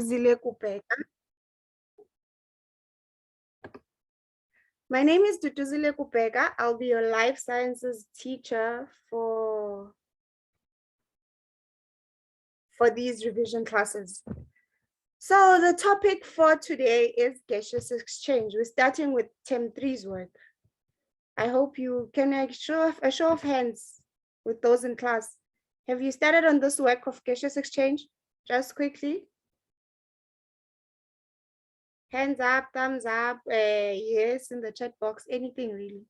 Zile Kupeka. My name is Tutuzile Kupeka. I'll be your life sciences teacher for these revision classes. So the topic for today is gaseous exchange. We're starting with term 3's work. I hope you can show a show of hands with those in class. Have you started on this work of gaseous exchange? Just quickly. Hands up, thumbs up, yes, in the chat box, anything really.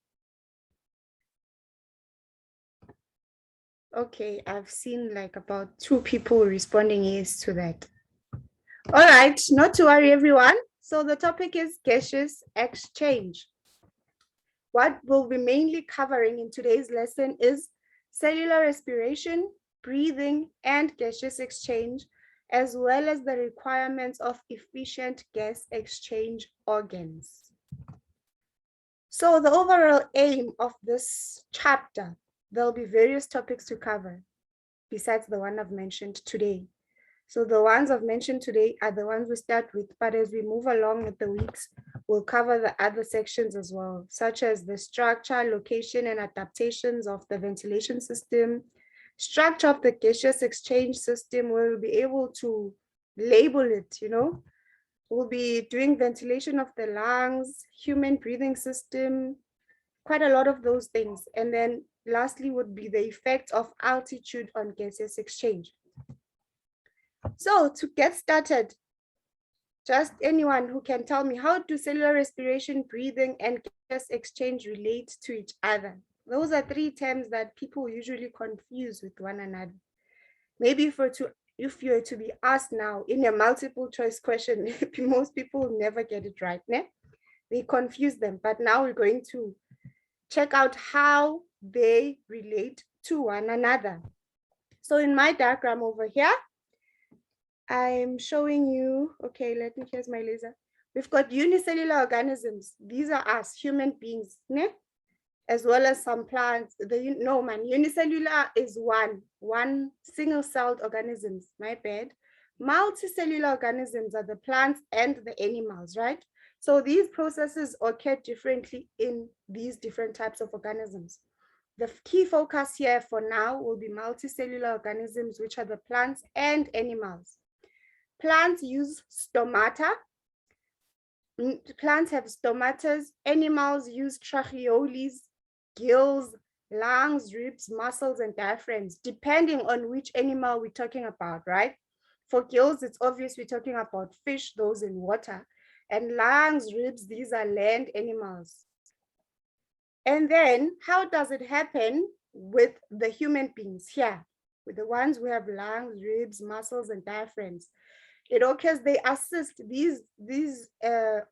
Okay, I've seen like about 2 people responding yes to that. All right, not to worry everyone. So the topic is gaseous exchange. What we'll be mainly covering in today's lesson is cellular respiration, breathing, and gaseous exchange, as well as the requirements of efficient gas exchange organs. So the overall aim of this chapter, there'll be various topics to cover besides the one I've mentioned today. So the ones I've mentioned today are the ones we start with, but as we move along with the weeks, we'll cover the other sections as well, such as the structure, location, and adaptations of the ventilation system, structure of the gaseous exchange system. We'll be able to label it, We'll be doing ventilation of the lungs, human breathing system, quite a lot of those things. And then lastly would be the effect of altitude on gaseous exchange. So to get started, just anyone who can tell me, how do cellular respiration, breathing, and gas exchange relate to each other? Those are 3 terms that people usually confuse with one another. Maybe if you're to be asked now in a multiple choice question, most people never get it right. Ne? They confuse them, but now we're going to check out how they relate to one another. So in my diagram over here, I'm showing you, okay, here's my laser. We've got unicellular organisms. These are us, human beings, ne? As well as some plants. Unicellular is one single-celled organisms, my bad. Multicellular organisms are the plants and the animals, right? So these processes occur differently in these different types of organisms. The key focus here for now will be multicellular organisms, which are the plants and animals. Plants use stomata. Plants have stomatas. Animals use tracheoles, gills, lungs, ribs, muscles, and diaphragms, depending on which animal we're talking about, right? For gills, it's obvious we're talking about fish, those in water. And lungs, ribs, these are land animals. And then how does it happen with the human beings here? With the ones who have lungs, ribs, muscles, and diaphragms. It occurs, they assist, these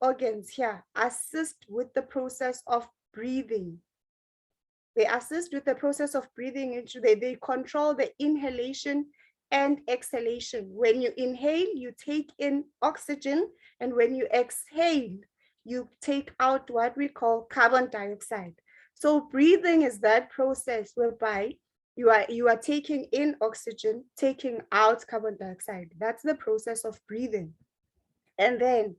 organs here assist with the process of breathing. They assist with the process of breathing. They control the inhalation and exhalation. When you inhale, you take in oxygen, and when you exhale, you take out what we call carbon dioxide. So breathing is that process whereby you are taking in oxygen, taking out carbon dioxide. That's the process of breathing. And then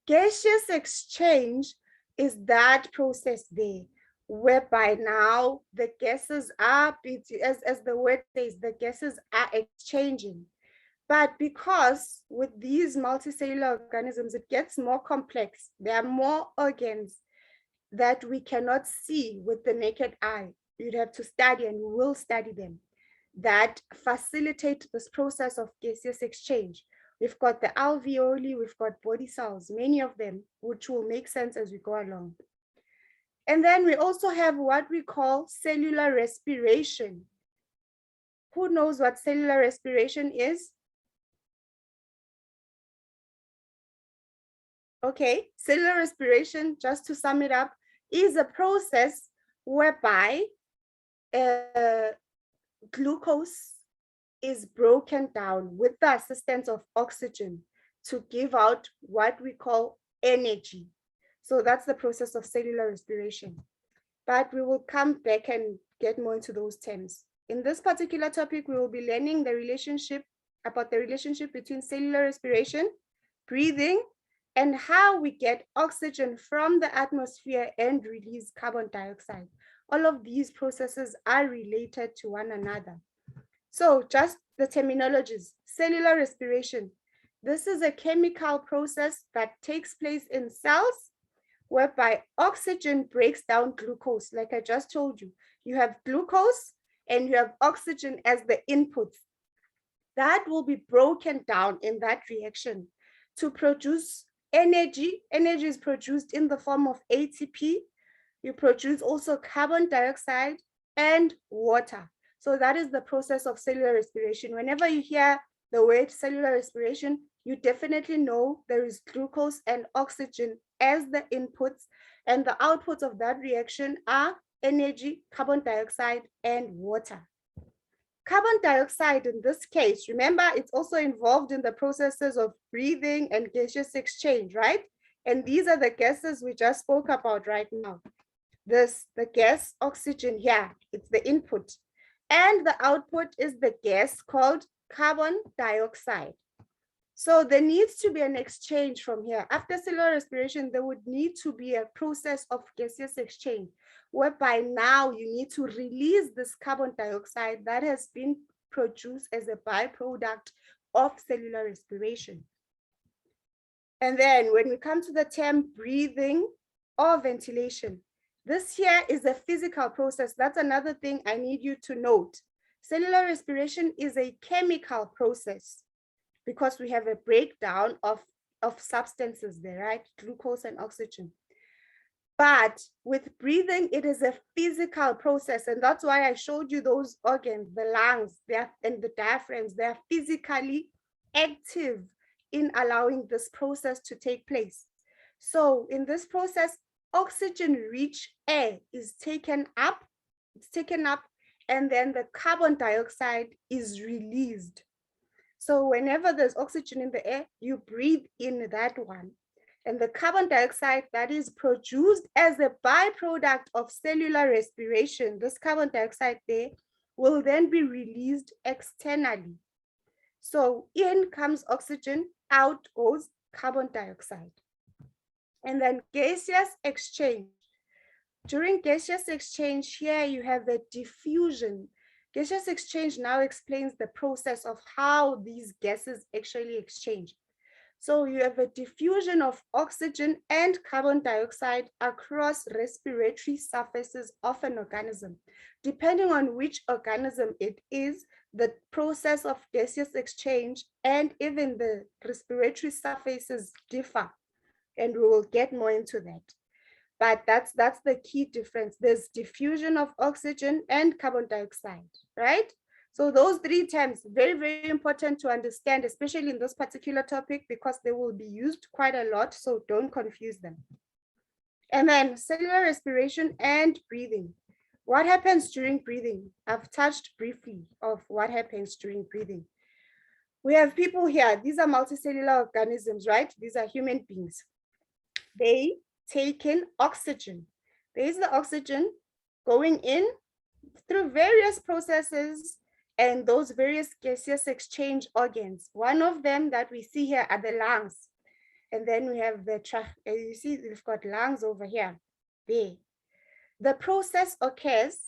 gaseous exchange is that process there, whereby now the gases are, as the word says, the gases are exchanging. But because with these multicellular organisms, it gets more complex. There are more organs that we cannot see with the naked eye. You'd have to study, and we will study them, that facilitate this process of gaseous exchange. We've got the alveoli, we've got body cells, many of them, which will make sense as we go along. And then we also have what we call cellular respiration. Who knows what cellular respiration is? Okay, cellular respiration, just to sum it up, is a process whereby glucose is broken down with the assistance of oxygen to give out what we call energy. So that's the process of cellular respiration. But we will come back and get more into those terms. In this particular topic, we will be learning the relationship about the relationship between cellular respiration, breathing, and how we get oxygen from the atmosphere and release carbon dioxide. All of these processes are related to one another. So just the terminologies: cellular respiration. This is a chemical process that takes place in cells whereby oxygen breaks down glucose. Like I just told you, you have glucose and you have oxygen as the inputs. That will be broken down in that reaction to produce energy. Energy is produced in the form of ATP. You produce also carbon dioxide and water. So that is the process of cellular respiration. Whenever you hear the word cellular respiration, you definitely know there is glucose and oxygen as the inputs, and the outputs of that reaction are energy, carbon dioxide, and water. Carbon dioxide in this case, remember, it's also involved in the processes of breathing and gaseous exchange, right? And these are the gases we just spoke about right now. The gas oxygen here, it's the input. And the output is the gas called carbon dioxide. So there needs to be an exchange from here. After cellular respiration, there would need to be a process of gaseous exchange, whereby now you need to release this carbon dioxide that has been produced as a byproduct of cellular respiration. And then when we come to the term breathing or ventilation, this here is a physical process. That's another thing I need you to note. Cellular respiration is a chemical process because we have a breakdown of substances there, right? Glucose and oxygen. But with breathing, it is a physical process. And that's why I showed you those organs, the lungs and the diaphragms. They're physically active in allowing this process to take place. So in this process, oxygen-rich air is taken up, and then the carbon dioxide is released. So whenever there's oxygen in the air, you breathe in that one. And the carbon dioxide that is produced as a byproduct of cellular respiration, this carbon dioxide there will then be released externally. So in comes oxygen, out goes carbon dioxide. And then gaseous exchange. During gaseous exchange here, you have the diffusion. Gaseous exchange now explains the process of how these gases actually exchange. So you have a diffusion of oxygen and carbon dioxide across respiratory surfaces of an organism. Depending on which organism it is, the process of gaseous exchange and even the respiratory surfaces differ. And we will get more into that. But that's the key difference. There's diffusion of oxygen and carbon dioxide, right? So those three terms, very, very important to understand, especially in this particular topic, because they will be used quite a lot, so don't confuse them. And then cellular respiration and breathing. What happens during breathing? I've touched briefly of what happens during breathing. We have people here. These are multicellular organisms, right? These are human beings. They take in oxygen. There is the oxygen going in through various processes and those various gaseous exchange organs. One of them that we see here are the lungs. And then we have the you see, we've got lungs over here. There. The process occurs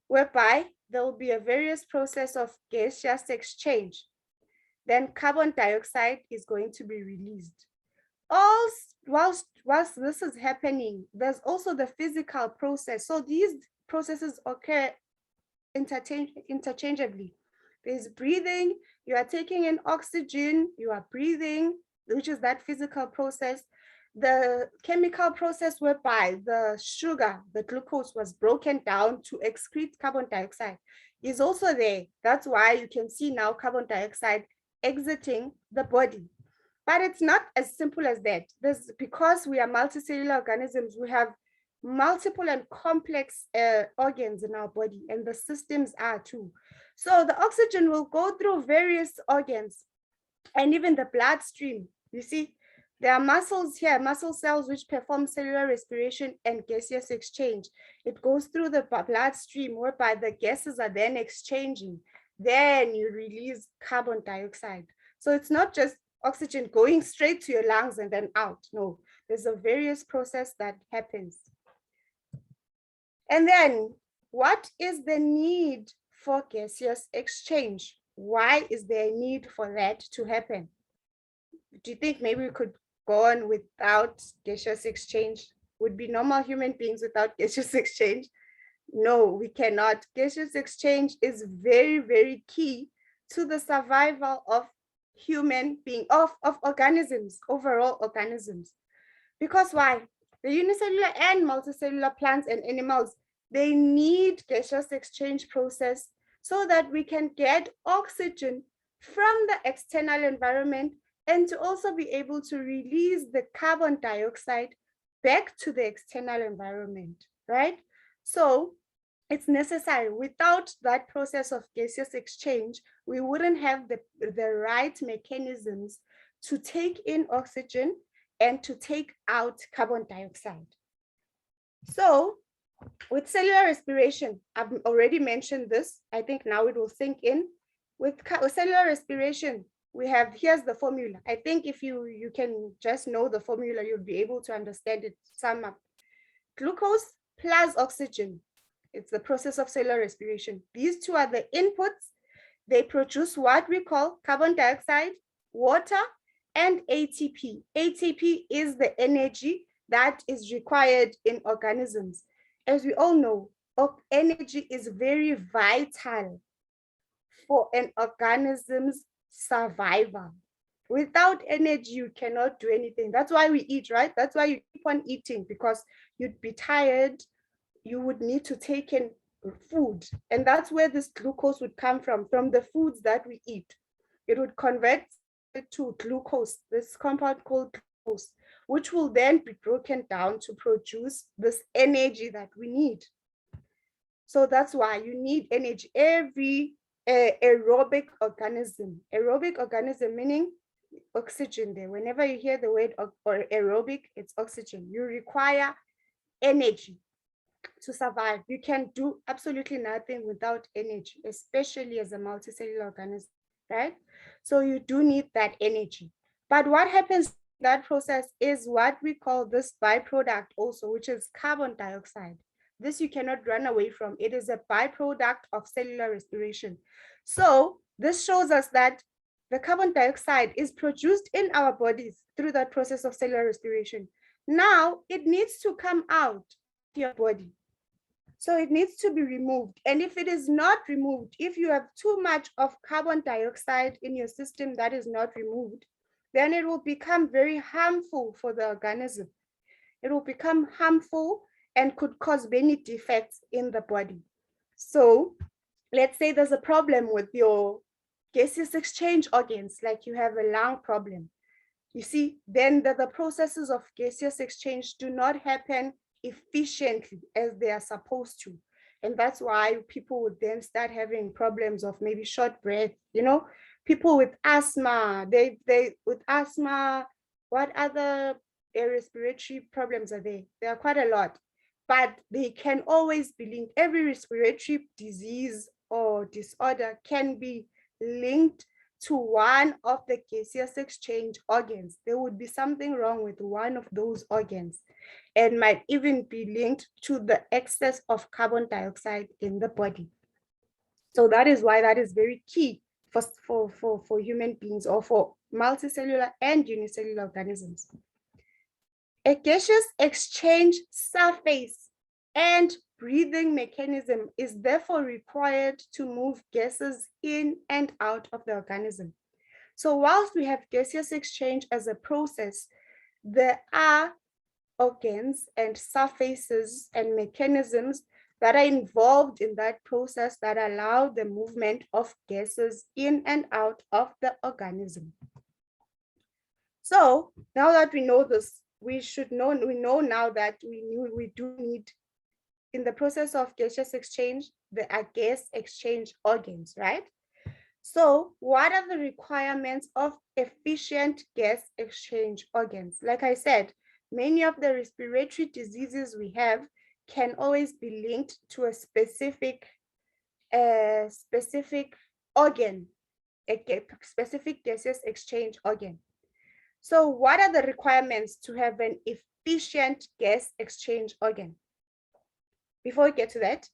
whereby there will be a various process of gaseous exchange. Then carbon dioxide is going to be released. Whilst this is happening, there's also the physical process. So these processes occur interchangeably. There's breathing, you are taking in oxygen, you are breathing, which is that physical process. The chemical process whereby the sugar, the glucose, was broken down to excrete carbon dioxide is also there. That's why you can see now carbon dioxide exiting the body. But it's not as simple as that. Because we are multicellular organisms, we have multiple and complex organs in our body, and the systems are too. So the oxygen will go through various organs and even the bloodstream. You see, there are muscles here, muscle cells, which perform cellular respiration and gaseous exchange. It goes through the bloodstream whereby the gases are then exchanging. then you release carbon dioxide. So it's not just oxygen going straight to your lungs and then out. No, there's a various process that happens. And then what is the need for gaseous exchange? Why is there a need for that to happen? Do you think maybe we could go on without gaseous exchange? Would be normal human beings without gaseous exchange? No, we cannot. Gaseous exchange is very, very key to the survival of human being, of organisms, overall organisms. Because why? The unicellular and multicellular plants and animals, they need gaseous exchange process so that we can get oxygen from the external environment and to also be able to release the carbon dioxide back to the external environment, right? So it's necessary. Without that process of gaseous exchange, we wouldn't have the right mechanisms to take in oxygen and to take out carbon dioxide. So with cellular respiration, I've already mentioned this. I think now it will sink in. With cellular respiration, we have, here's the formula. I think if you can just know the formula, you'll be able to understand it, sum up. Glucose plus oxygen. It's the process of cellular respiration. These two are the inputs. They produce what we call carbon dioxide, water, and ATP. ATP is the energy that is required in organisms. As we all know, energy is very vital for an organism's survival. Without energy, you cannot do anything. That's why we eat, right? That's why you keep on eating, because you'd be tired. You would need to take in food. And that's where this glucose would come from the foods that we eat. It would convert to glucose, this compound called glucose, which will then be broken down to produce this energy that we need. So that's why you need energy. Every aerobic organism meaning oxygen there. Whenever you hear the word or aerobic, it's oxygen. You require energy to survive. You can do absolutely nothing without energy, especially as a multicellular organism, right? So you do need that energy. But what happens in that process is what we call this byproduct also, which is carbon dioxide. This you cannot run away from. It is a byproduct of cellular respiration. So this shows us that the carbon dioxide is produced in our bodies through that process of cellular respiration. Now it needs to come out to your body. So it needs to be removed. And if it is not removed, if you have too much of carbon dioxide in your system that is not removed, then it will become very harmful for the organism. It will become harmful and could cause many defects in the body. So let's say there's a problem with your gaseous exchange organs, like you have a lung problem. You see, then the processes of gaseous exchange do not happen efficiently as they are supposed to. And that's why people would then start having problems of maybe short breath, you know, people with asthma, they with asthma, what other respiratory problems are there? There are quite a lot, but they can always be linked. Every respiratory disease or disorder can be linked to one of the gaseous exchange organs. There would be something wrong with one of those organs and might even be linked to the excess of carbon dioxide in the body. So that is why that is very key for human beings or for multicellular and unicellular organisms. A gaseous exchange surface and breathing mechanism is therefore required to move gases in and out of the organism. So whilst we have gaseous exchange as a process, there are organs and surfaces and mechanisms that are involved in that process that allow the movement of gases in and out of the organism. So now that we know this, we know now that we do need, in the process of gaseous exchange, there are gas exchange organs, right? So what are the requirements of efficient gas exchange organs? Like I said, many of the respiratory diseases we have can always be linked to a specific organ, a specific gaseous exchange organ. So what are the requirements to have an efficient gas exchange organ? Before we get to that,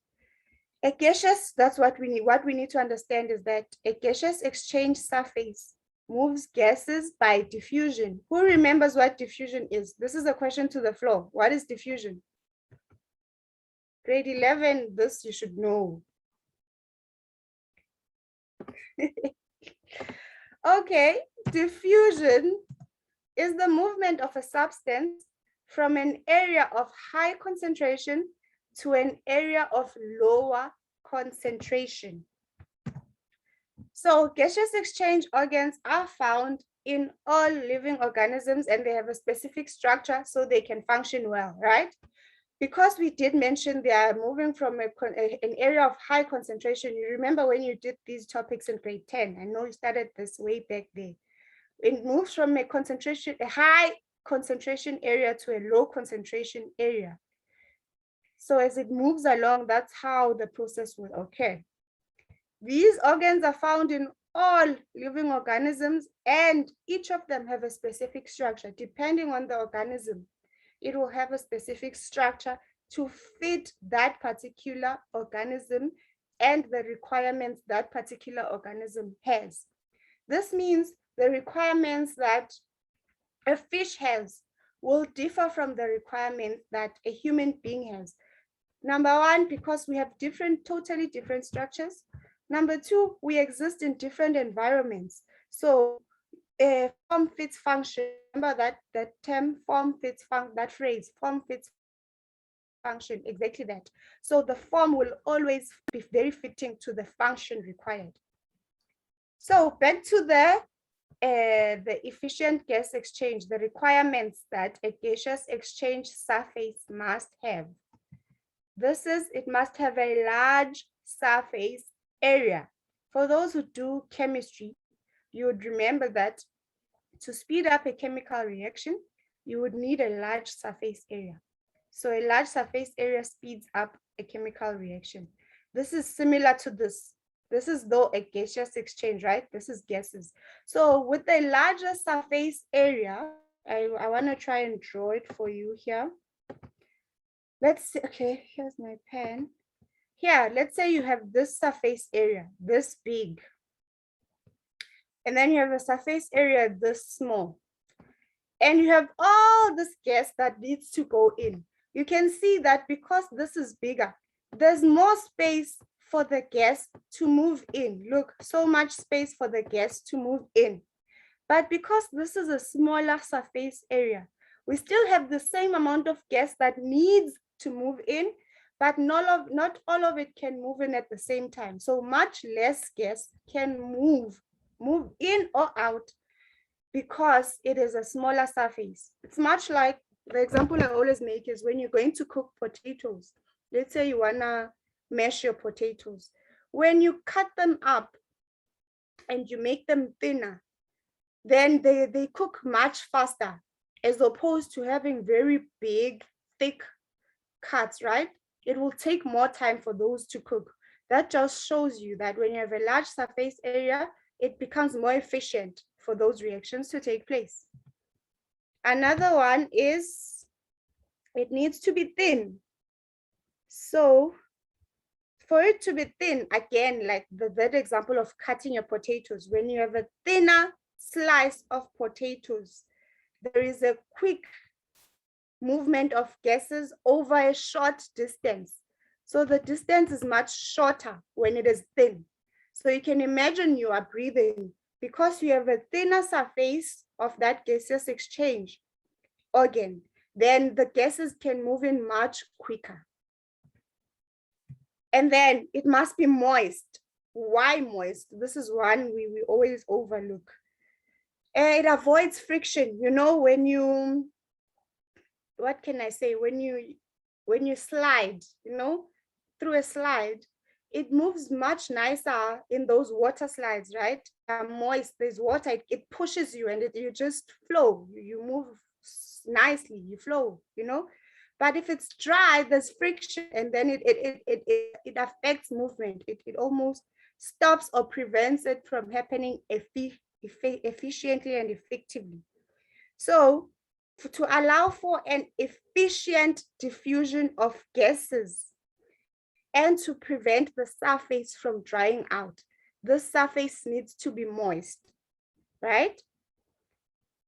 a gaseous, that's what we need. What we need to understand is that a gaseous exchange surface moves gases by diffusion. Who remembers what diffusion is? This is a question to the floor. What is diffusion? Grade 11, this you should know. Okay, diffusion is the movement of a substance from an area of high concentration to an area of lower concentration. So gaseous exchange organs are found in all living organisms, and they have a specific structure so they can function well, right? Because we did mention they are moving from an area of high concentration. You remember when you did these topics in grade 10, I know you started this way back there. It moves from a high concentration area to a low concentration area. So as it moves along, that's how the process will occur. These organs are found in all living organisms, and each of them have a specific structure. Depending on the organism, it will have a specific structure to fit that particular organism and the requirements that particular organism has. This means the requirements that a fish has will differ from the requirements that a human being has. Number one, because we have totally different structures. Number two, we exist in different environments. So form fits function. Remember that term, form fits function, that phrase, form fits function, exactly that. So the form will always be very fitting to the function required. So back to the efficient gas exchange, the requirements that a gaseous exchange surface must have. It must have a large surface area. For those who do chemistry, you would remember that to speed up a chemical reaction, you would need a large surface area. So a large surface area speeds up a chemical reaction. This is similar to this. This is though a gaseous exchange, right? This is gases. So with a larger surface area, I want to try and draw it for you here. Let's see, okay, here's my pen. Here, let's say you have this surface area, this big. And then you have a surface area this small. And you have all this gas that needs to go in. You can see that because this is bigger, there's more space for the gas to move in. Look, so much space for the gas to move in. But because this is a smaller surface area, we still have the same amount of gas that needs to move in, but not all of it can move in at the same time. So much less gas can move in or out because it is a smaller surface. It's much like the example I always make is when you're going to cook potatoes. Let's say you wanna mash your potatoes. When you cut them up and you make them thinner, then they cook much faster as opposed to having very big, thick cuts, right? It will take more time for those to cook. That just shows you that when you have a large surface area, it becomes more efficient for those reactions to take place. Another one is it needs to be thin. So for it to be thin, again, like that example of cutting your potatoes, when you have a thinner slice of potatoes, there is a quick movement of gases over a short distance. So the distance is much shorter when it is thin. So you can imagine you are breathing because you have a thinner surface of that gaseous exchange organ, then the gases can move in much quicker. And then it must be moist. Why moist? This is one we always overlook. It avoids friction. You know, when you, what can I say? When you slide, you know, through a slide, it moves much nicer in those water slides, right? Moist, there's water, it pushes you and you just flow. You move nicely, you flow, you know. But if it's dry, there's friction and then it affects movement. It almost stops or prevents it from happening efficiently and effectively. So to allow for an efficient diffusion of gases and to prevent the surface from drying out, this surface needs to be moist, right?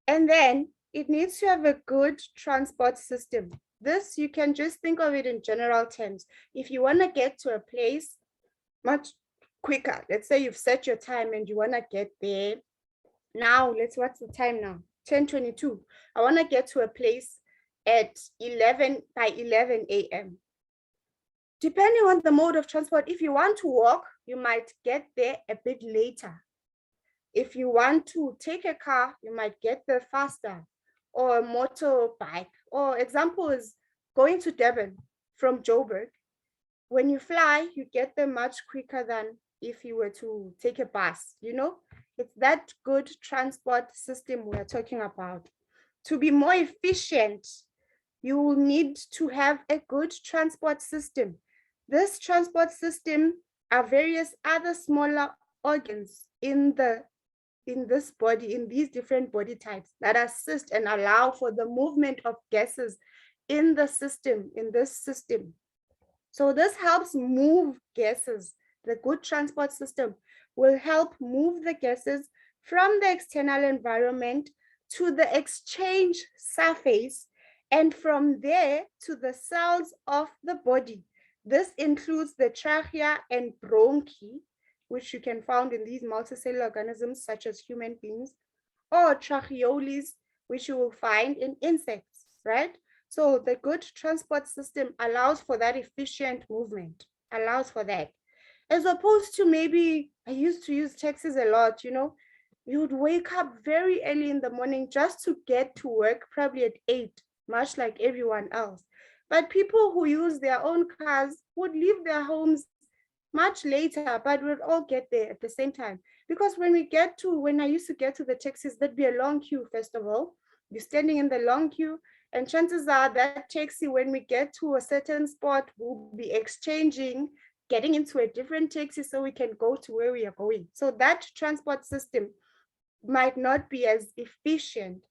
And then it needs to have a good transport system. This, you can just think of it in general terms. If you want to get to a place much quicker, let's say you've set your time and you want to get there now, what's the time now? 10:22. I want to get to a place at 11 by 11 a.m. Depending on the mode of transport, if you want to walk, you might get there a bit later. If you want to take a car, you might get there faster, or a motorbike. Or example is going to Durban from Joburg. When you fly, you get there much quicker than if you were to take a bus, you know? It's that good transport system we're talking about. To be more efficient, you will need to have a good transport system. This transport system are various other smaller organs in this body, in these different body types that assist and allow for the movement of gases in the system, in this system. So this helps move gases. The good transport system will help move the gases from the external environment to the exchange surface and from there to the cells of the body. This includes the trachea and bronchi, which you can find in these multicellular organisms such as human beings, or tracheoles, which you will find in insects, right? So the good transport system allows for that efficient movement, allows for that. As opposed to maybe, I used to use taxis a lot, you know, you would wake up very early in the morning just to get to work, probably at 8, much like everyone else. But people who use their own cars would leave their homes much later, but we'd all get there at the same time. Because when I used to get to the taxis, there'd be a long queue, first of all. You're standing in the long queue, and chances are that taxi, when we get to a certain spot, we'll be exchanging, getting into a different taxi so we can go to where we are going. So that transport system might not be as efficient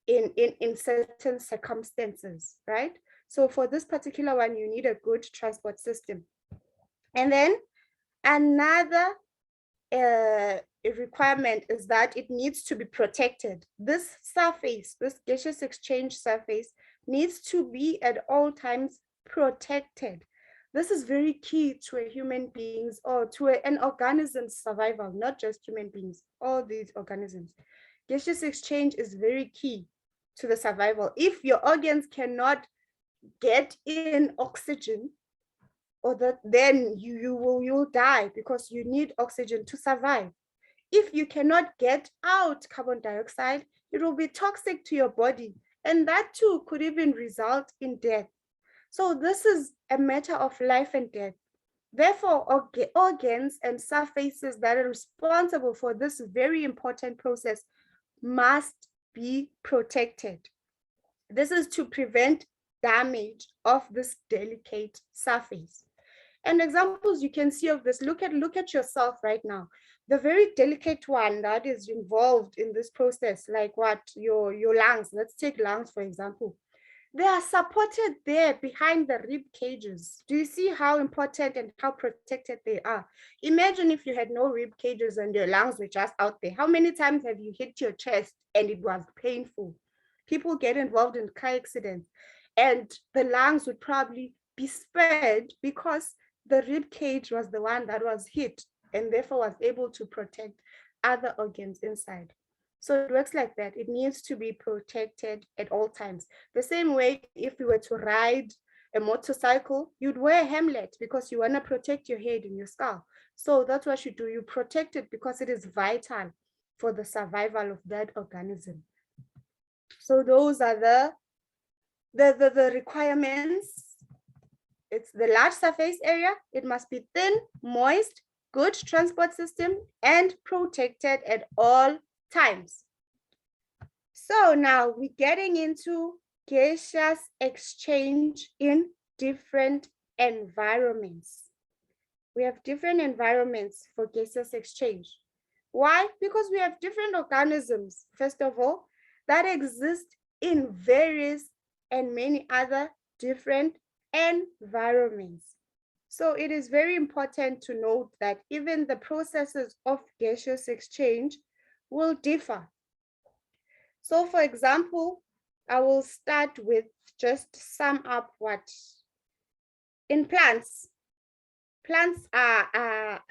in certain circumstances, right? So for this particular one, you need a good transport system. And then another requirement is that it needs to be protected. This surface, this gaseous exchange surface, needs to be at all times protected. This is very key to a human being's or to an organism's survival, not just human beings, all these organisms. Gaseous exchange is very key to the survival. If your organs cannot get in oxygen, or that then you'll die because you need oxygen to survive. If you cannot get out carbon dioxide, it will be toxic to your body, and that too could even result in death. So this is a matter of life and death. Therefore, organs and surfaces that are responsible for this very important process must be protected. This is to prevent damage of this delicate surface. And examples you can see of this, look at yourself right now. The very delicate one that is involved in this process, like what, your lungs, let's take lungs for example. They are supported there behind the rib cages. Do you see how important and how protected they are? Imagine if you had no rib cages and your lungs were just out there. How many times have you hit your chest and it was painful? People get involved in car accidents and the lungs would probably be spared because the rib cage was the one that was hit and therefore was able to protect other organs inside. So it works like that. It needs to be protected at all times. The same way, if you were to ride a motorcycle, you'd wear a helmet because you want to protect your head and your skull. So that's what you do. You protect it because it is vital for the survival of that organism. So those are the requirements. It's the large surface area. It must be thin, moist, good transport system, and protected at all times. So now we're getting into gaseous exchange in different environments. We have different environments for gaseous exchange. Why? Because we have different organisms, first of all, that exist in various and many other different environments. So it is very important to note that even the processes of gaseous exchange will differ. So for example, I will start with just sum up what in plants. Plants are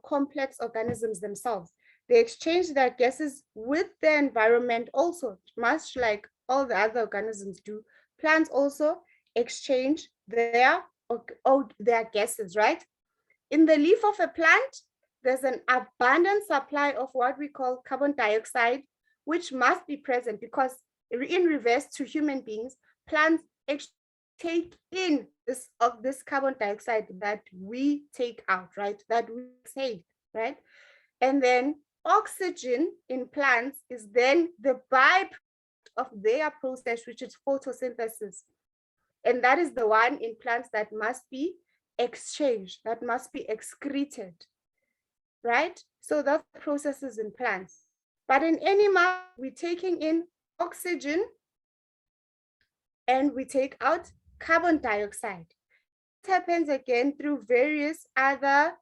complex organisms themselves. They exchange their gases with the environment also, much like all the other organisms do. Plants also exchange their gases, right? In the leaf of a plant, there's an abundant supply of what we call carbon dioxide, which must be present because in reverse to human beings, plants take in this carbon dioxide that we take out, right? That we exhale, right? And then oxygen in plants is then the byproduct of their process, which is photosynthesis. And that is the one in plants that must be exchanged, that must be excreted, right? So that's processes in plants. But in animals, we're taking in oxygen and we take out carbon dioxide. This happens again through various other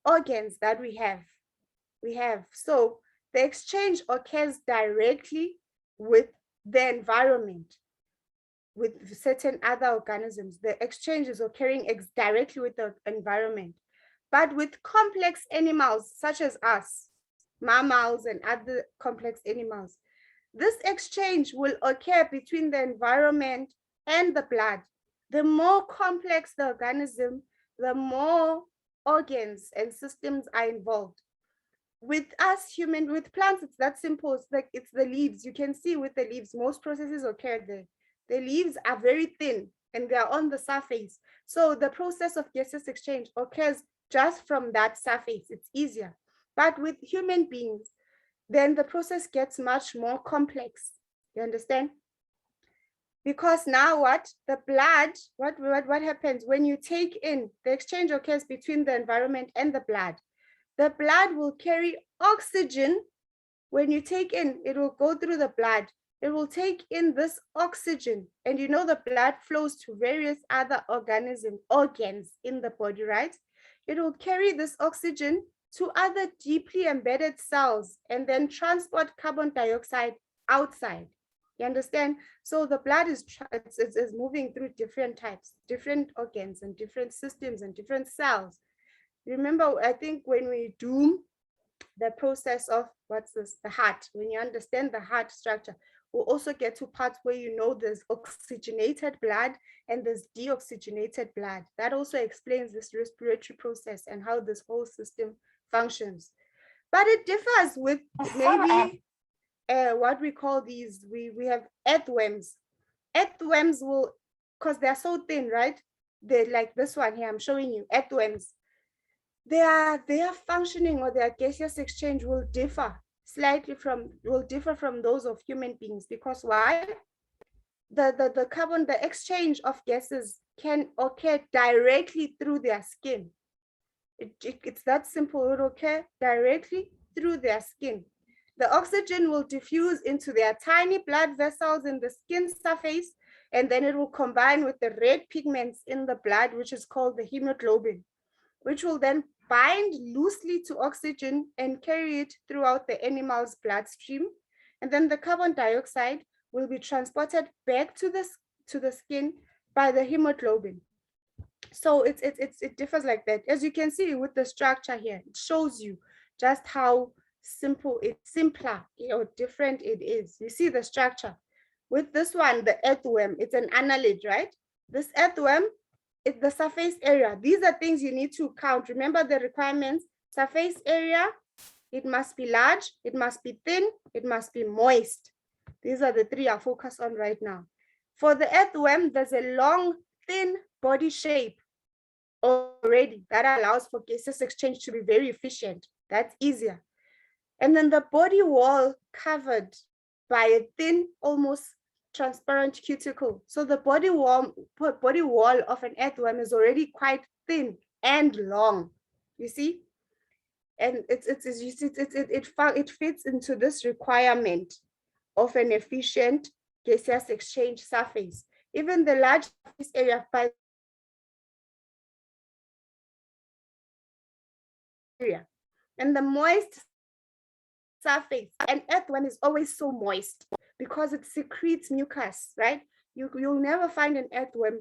organs that we have. So the exchange occurs directly with the environment, with certain other organisms. The exchange is occurring directly with the environment. But with complex animals such as us, mammals and other complex animals, this exchange will occur between the environment and the blood. The more complex the organism, the more organs and systems are involved. With us human, with plants, it's that simple. It's like it's the leaves. You can see with the leaves, most processes occur there. The leaves are very thin and they are on the surface. So the process of gaseous exchange occurs just from that surface. It's easier. But with human beings, then the process gets much more complex. You understand? Because now what? The blood, what happens when you take in, the exchange occurs between the environment and the blood. The blood will carry oxygen. When you take in, it will go through the blood. It will take in this oxygen. And you know the blood flows to various other organs in the body, right? It will carry this oxygen to other deeply embedded cells and then transport carbon dioxide outside. You understand? So the blood is moving through different types, different organs and different systems and different cells. Remember, I think when we do the process of the heart, when you understand the heart structure, we'll also get to parts where you know there's oxygenated blood and there's deoxygenated blood. That also explains this respiratory process and how this whole system functions. But it differs with maybe what we call these, we have earthworms. Earthworms will, because they're so thin, right? They're like this one here, I'm showing you, earthworms. Their functioning or their gaseous exchange will differ from those of human beings, because why? The exchange of gases can occur directly through their skin. It's that simple. It will occur directly through their skin. The oxygen will diffuse into their tiny blood vessels in the skin surface, and then it will combine with the red pigments in the blood, which is called the hemoglobin, which will then bind loosely to oxygen and carry it throughout the animal's bloodstream. And then the carbon dioxide will be transported back to the skin by the hemoglobin. So it differs like that. As you can see with the structure here, it shows you just how simpler or different it is. You see the structure. With this one, the earthworm, it's an annelid, right? This earthworm, it's the surface area. These are things you need to count. Remember the requirements. Surface area, it must be large, it must be thin, it must be moist. These are the three I focus on right now. For the earthworm, there's a long, thin body shape already that allows for gaseous exchange to be very efficient. That's easier. And then the body wall covered by a thin, almost transparent cuticle. So the body wall of an earthworm is already quite thin and long. You see? And it fits into this requirement of an efficient gaseous exchange surface. Even the large surface area by area and the moist surface, and earthworm is always so moist because it secretes mucus, right? You'll never find an earthworm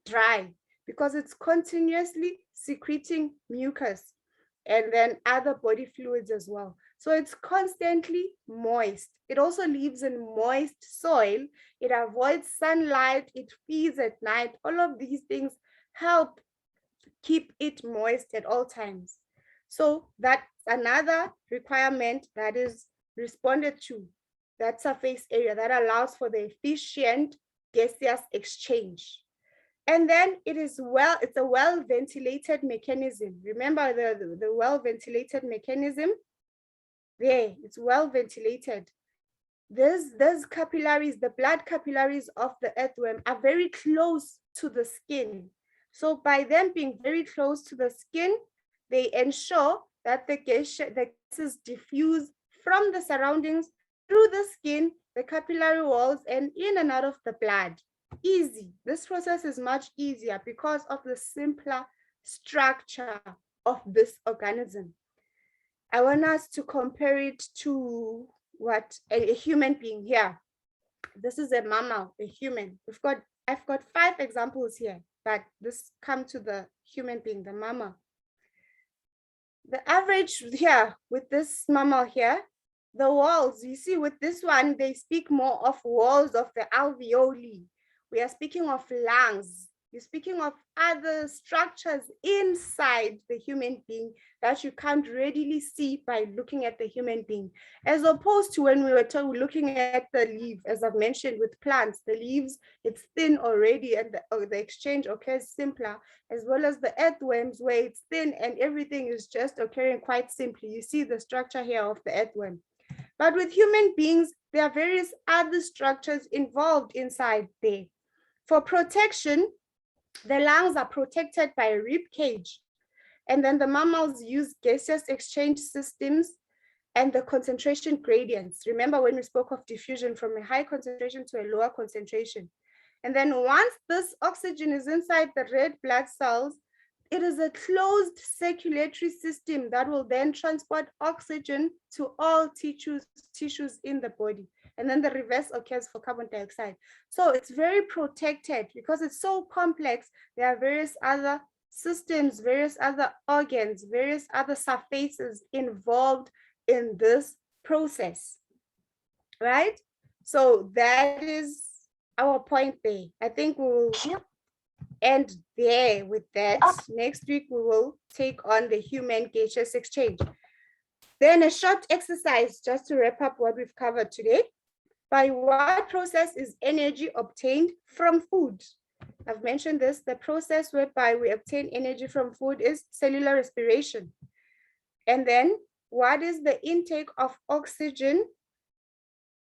dry because it's continuously secreting mucus and then other body fluids as well. So it's constantly moist. It also lives in moist soil. It avoids sunlight. It feeds at night. All of these things help keep it moist at all times. So that's another requirement that is responded to, that surface area that allows for the efficient gaseous exchange. And then it's a well ventilated mechanism. Remember the well ventilated mechanism? There, it's well ventilated. Those capillaries, the blood capillaries of the earthworm are very close to the skin. So by them being very close to the skin, they ensure that the gases diffuse from the surroundings through the skin, the capillary walls, and in and out of the blood. Easy. This process is much easier because of the simpler structure of this organism. I want us to compare it to what a human being here. This is a mammal, a human. I've got 5 examples here, but this come to the human being, the mammal. The average here with this mammal here, the walls, you see with this one, they speak more of walls of the alveoli. We are speaking of lungs. You're speaking of other structures inside the human being that you can't readily see by looking at the human being, as opposed to when we were looking at the leaf, as I've mentioned with plants, the leaves, it's thin already and the exchange occurs simpler, as well as the earthworms where it's thin and everything is just occurring quite simply. You see the structure here of the earthworm. But with human beings, there are various other structures involved inside there. For protection, the lungs are protected by a rib cage. And then the mammals use gaseous exchange systems and the concentration gradients. Remember when we spoke of diffusion from a high concentration to a lower concentration. And then once this oxygen is inside the red blood cells, it is a closed circulatory system that will then transport oxygen to all tissues in the body. And then the reverse occurs for carbon dioxide. So it's very protected because it's so complex. There are various other systems, various other organs, various other surfaces involved in this process, right? So that is our point there. I think we will end there with that. Next week, we will take on the human gaseous exchange. Then a short exercise just to wrap up what we've covered today. By what process is energy obtained from food? I've mentioned this. The process whereby we obtain energy from food is cellular respiration. And then what is the intake of oxygen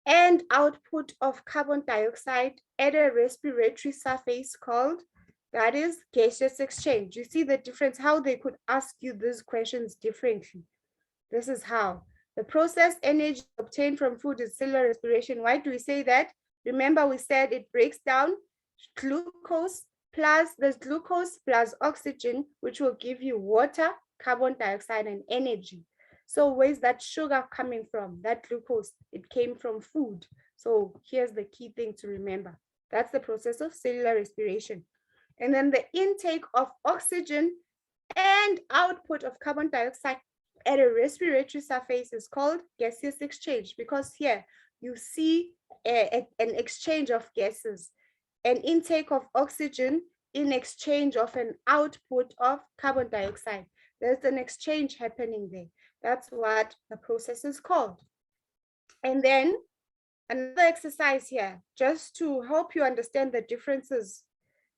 and output of carbon dioxide at a respiratory surface called? That is gaseous exchange. You see the difference, how they could ask you these questions differently. This is how. The process energy obtained from food is cellular respiration. Why do we say that? Remember we said it breaks down glucose plus oxygen, which will give you water, carbon dioxide, and energy. So where's that sugar coming from? That glucose, it came from food. So here's the key thing to remember. That's the process of cellular respiration. And then the intake of oxygen and output of carbon dioxide at a respiratory surface is called gaseous exchange, because here you see an exchange of gases, an intake of oxygen in exchange of an output of carbon dioxide. There's an exchange happening there. That's what the process is called. And then another exercise here, just to help you understand the differences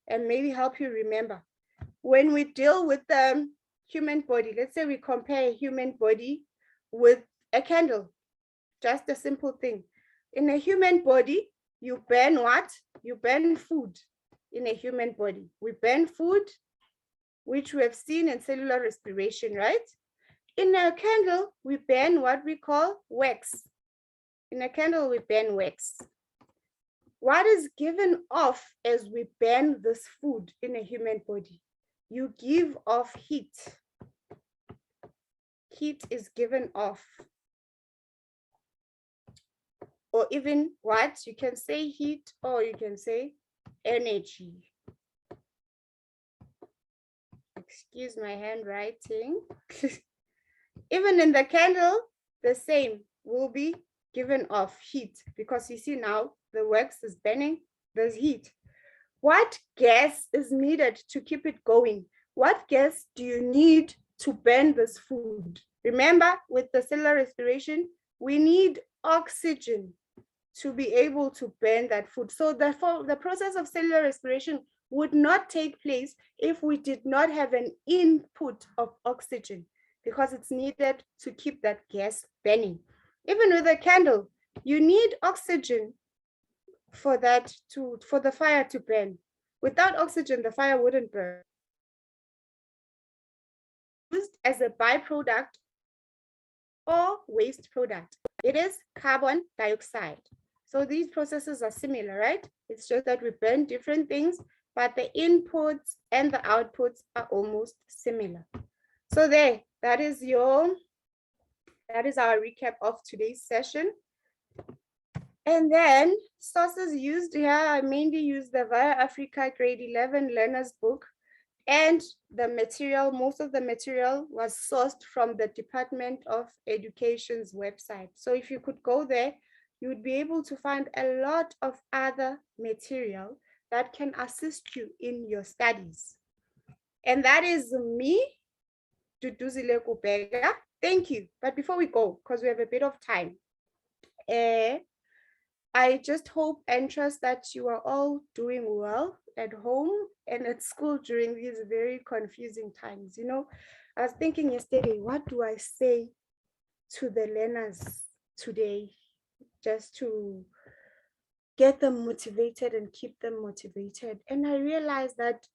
and maybe help you remember. When we deal with the human body, let's say we compare a human body with a candle, just a simple thing. In a human body, you burn what? You burn food. In a human body, we burn food which we have seen in cellular respiration, right? In a candle, we burn what we call wax. In a candle, we burn wax. What is given off as we burn this food in a human body? You give off heat. Heat is given off. Or even what? You can say heat or you can say energy. Excuse my handwriting. Even in the candle, the same will be given off heat, because you see now the wax is burning, there's heat. What gas is needed to keep it going? What gas do you need to burn this food? Remember, with the cellular respiration, we need oxygen to be able to burn that food. So the process of cellular respiration would not take place if we did not have an input of oxygen, because it's needed to keep that gas burning. Even with a candle, you need oxygen for the fire to burn. Without oxygen, the fire wouldn't burn. Used as a byproduct or waste product. It is carbon dioxide. So these processes are similar, right? It's just that we burn different things, but the inputs and the outputs are almost similar. So that is our recap of today's session. And then sources used here, I mainly used the Via Africa Grade 11 Learners Book, and the material, most of the material was sourced from the Department of Education's website. So if you could go there, you would be able to find a lot of other material that can assist you in your studies. And that is me, Duduzile Kubega. Thank you. But before we go, because we have a bit of time, I just hope and trust that you are all doing well at home and at school during these very confusing times. You know, I was thinking yesterday, what do I say to the learners today, just to get them motivated and keep them motivated? And I realized that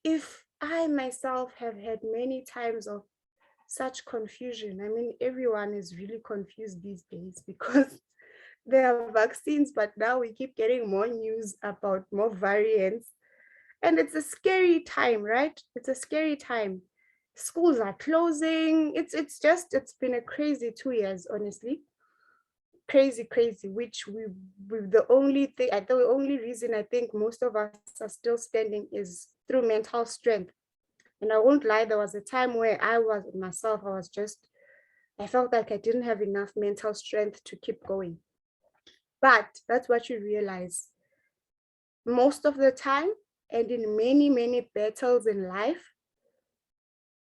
if I myself have had many times of such confusion, I mean, everyone is really confused these days because there are vaccines, but now we keep getting more news about more variants. And it's a scary time, right? It's a scary time. Schools are closing. It's been a crazy 2 years, honestly. Crazy, which the only reason I think most of us are still standing is through mental strength. And I won't lie, there was a time where I felt like I didn't have enough mental strength to keep going. But that's what you realize most of the time, and in many, many battles in life,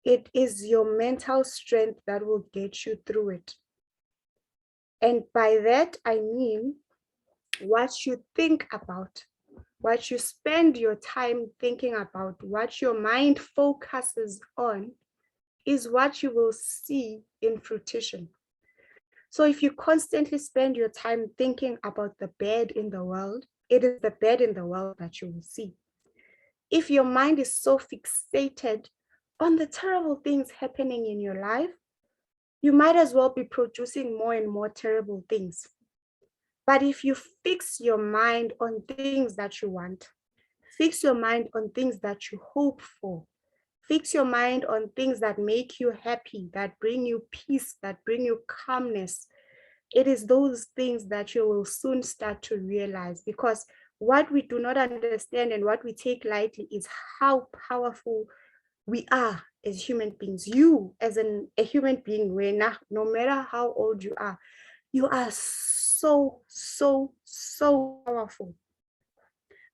it is your mental strength that will get you through it. And by that, I mean what you think about, what you spend your time thinking about, what your mind focuses on is what you will see in fruition. So if you constantly spend your time thinking about the bad in the world, it is the bad in the world that you will see. If your mind is so fixated on the terrible things happening in your life, you might as well be producing more and more terrible things. But if you fix your mind on things that you want, fix your mind on things that you hope for, fix your mind on things that make you happy, that bring you peace, that bring you calmness, it is those things that you will soon start to realize, because what we do not understand and what we take lightly is how powerful we are as human beings. You as a human being, no matter how old you are so powerful.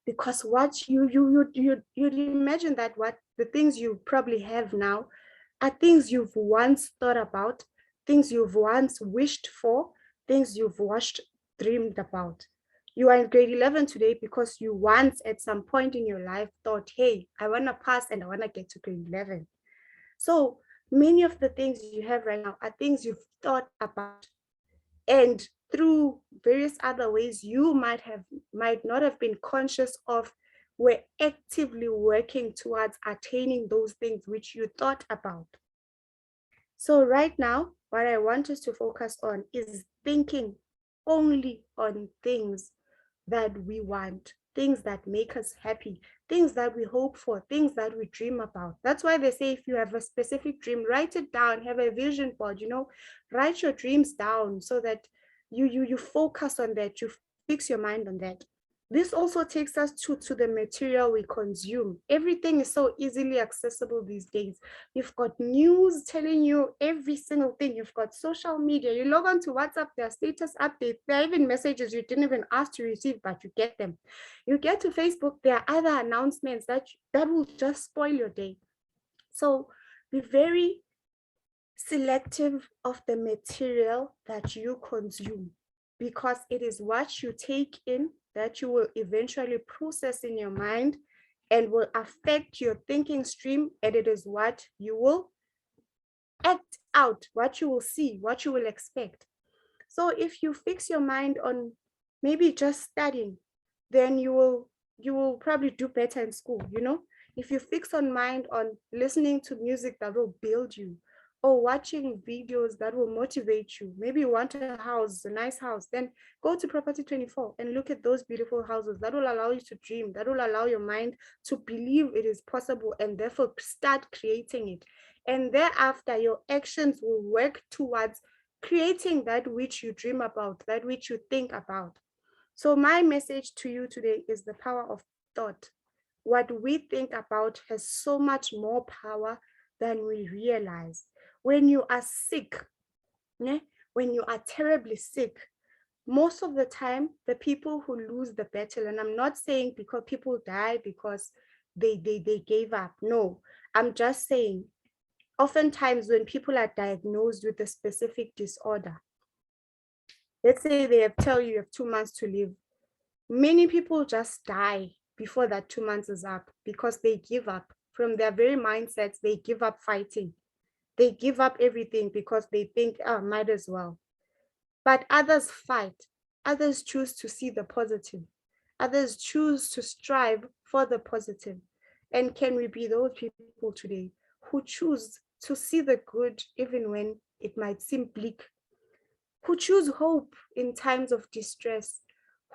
Because what you'd imagine that what the things you probably have now are things you've once thought about, things you've once wished for, things you've dreamed about. You are in grade 11 today because you once at some point in your life thought, hey, I want to pass and I want to get to grade 11. So many of the things you have right now are things you've thought about, and through various other ways you might not have been conscious of were actively working towards attaining those things which you thought about. So right now, what I want us to focus on is thinking only on things that we want, things that make us happy, things that we hope for, things that we dream about. That's why they say if you have a specific dream, write it down, have a vision board, write your dreams down so that you focus on that, you fix your mind on that. This also takes us to the material we consume. Everything is so easily accessible these days. You've got news telling you every single thing. You've got social media. You log on to WhatsApp, there are status updates. There are even messages you didn't even ask to receive, but you get them. You get to Facebook, there are other announcements that will just spoil your day. So be very selective of the material that you consume, because it is what you take in that you will eventually process in your mind and will affect your thinking stream, and it is what you will act out, what you will see, what you will expect. So if you fix your mind on maybe just studying, then you will probably do better in school. If you fix on mind on listening to music that will build you, or watching videos that will motivate you, maybe you want a house, a nice house, then go to Property 24 and look at those beautiful houses that will allow you to dream, that will allow your mind to believe it is possible, and therefore start creating it. And thereafter, your actions will work towards creating that which you dream about, that which you think about. So my message to you today is the power of thought. What we think about has so much more power than we realize. When you are sick, when you are terribly sick, most of the time, the people who lose the battle, and I'm not saying because people die because they gave up. No, I'm just saying oftentimes when people are diagnosed with a specific disorder, let's say they tell you have 2 months to live, many people just die before that 2 months is up because they give up. From their very mindsets, they give up fighting. They give up everything because they think, oh, might as well. But others fight. Others choose to see the positive. Others choose to strive for the positive. And can we be those people today who choose to see the good even when it might seem bleak, who choose hope in times of distress,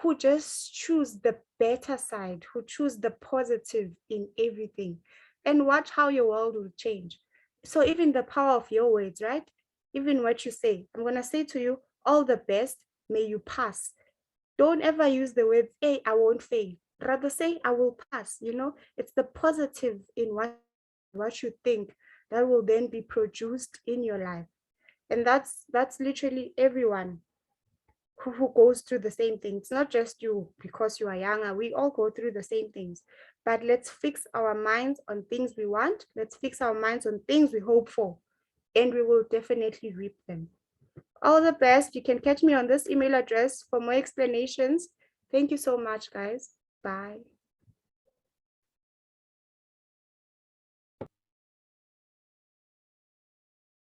who just choose the better side, who choose the positive in everything, and watch how your world will change. So even the power of your words, right? Even what you say, I'm going to say to you, all the best, may you pass. Don't ever use the words, hey, I won't fail. Rather say, I will pass. It's the positive in what you think that will then be produced in your life. And that's literally everyone who goes through the same thing. It's not just you because you are younger. We all go through the same things. But let's fix our minds on things we want. Let's fix our minds on things we hope for, and we will definitely reap them. All the best. You can catch me on this email address for more explanations. Thank you so much, guys. Bye.